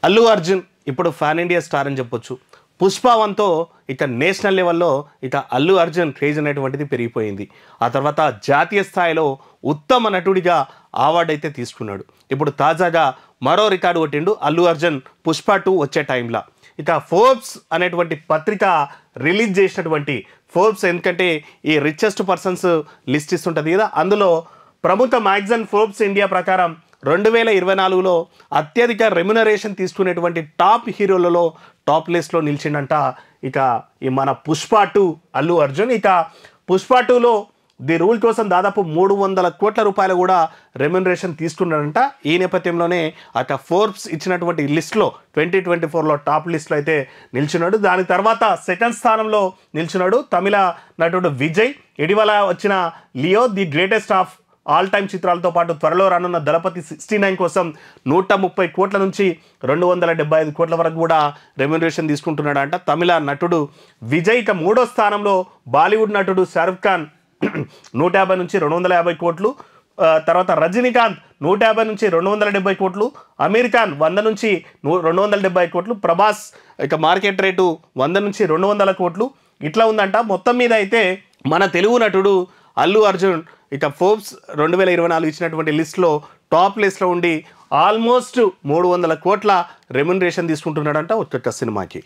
అల్లు అర్జున్ ఇప్పుడు fan India star అని చెప్పొచ్చు. పుష్ప 1తో ఇక నేషనల్ లెవెల్లో ఇక అల్లు అర్జున్ క్రేజ్ అనేటువంటిది పెరిగిపోయింది. ఆ తర్వాత జాతీయ స్థాయిలో ఉత్తమ నటుడిగా అవార్డు అయితే తీసుకున్నాడు. ఇప్పుడు తాజాగా మరో రికార్డు కొట్టిండు అల్లు అర్జున్ పుష్ప 2 వచ్చే టైంలో. ఇక ఫోర్బ్స్ అనేటువంటి పత్రిక రిలీజ్ చేసినటువంటి ఫోర్బ్స్, ఎందుకంటే ఈ రిచెస్ట్ పర్సన్స్ లిస్ట్ ఇస్తుంటుంది కదా, అందులో ప్రముఖ మ్యాగజైన్ ఫోర్బ్స్ ఇండియా ప్రకారం 2024లో అత్యధిక రెమ్యునరేషన్ తీసుకునేటువంటి టాప్ హీరోలలో టాప్ లిస్ట్లో నిలిచిండంట ఇక ఈ మన పుష్ప 2 అల్లు అర్జున్. ఇక పుష్ప 2లో ది రూల్ కోసం దాదాపు 300 కోట్ల రూపాయలు కూడా రెమ్యునరేషన్ తీసుకున్నాడంట. ఈ నేపథ్యంలోనే అక ఫోర్బ్స్ ఇచ్చినటువంటి లిస్ట్లో 2024లో టాప్ లిస్ట్లో అయితే నిల్చున్నాడు. దాని తర్వాత సెకండ్ స్థానంలో నిల్చున్నాడు తమిళ నటుడు విజయ్. ఇటీవల వచ్చిన Leo the greatest of all time చిత్రాలతో పాటు త్వరలో రానున్న దళపతి 69 కోసం 130 కోట్ల నుంచి 275 కోట్ల వరకు కూడా రెమ్యునరేషన్ తీసుకుంటున్నాడు అంట తమిళ నటుడు విజయ్. ఇక మూడో స్థానంలో బాలీవుడ్ నటుడు షారుఖ్ ఖాన్ 150 నుంచి 250 కోట్లు. తర్వాత రజనీకాంత్ 150 నుంచి 270 కోట్లు. అమీర్ ఖాన్ 100 నుంచి 270 కోట్లు. ప్రభాస్ ఇక మార్కెట్ రేటు 100 నుంచి 200 కోట్లు. ఇట్లా ఉందంట. మొత్తం మీద అయితే మన తెలుగు నటుడు అల్లు అర్జున్ ఇక ఫోర్బ్స్ 2024 ఇచ్చినటువంటి లిస్ట్లో టాప్ లిస్ట్లో ఉండి ఆల్మోస్ట్ 300 కోట్ల రెమ్యునరేషన్ తీసుకుంటున్నాడంట ఒక్కొక్క సినిమాకి.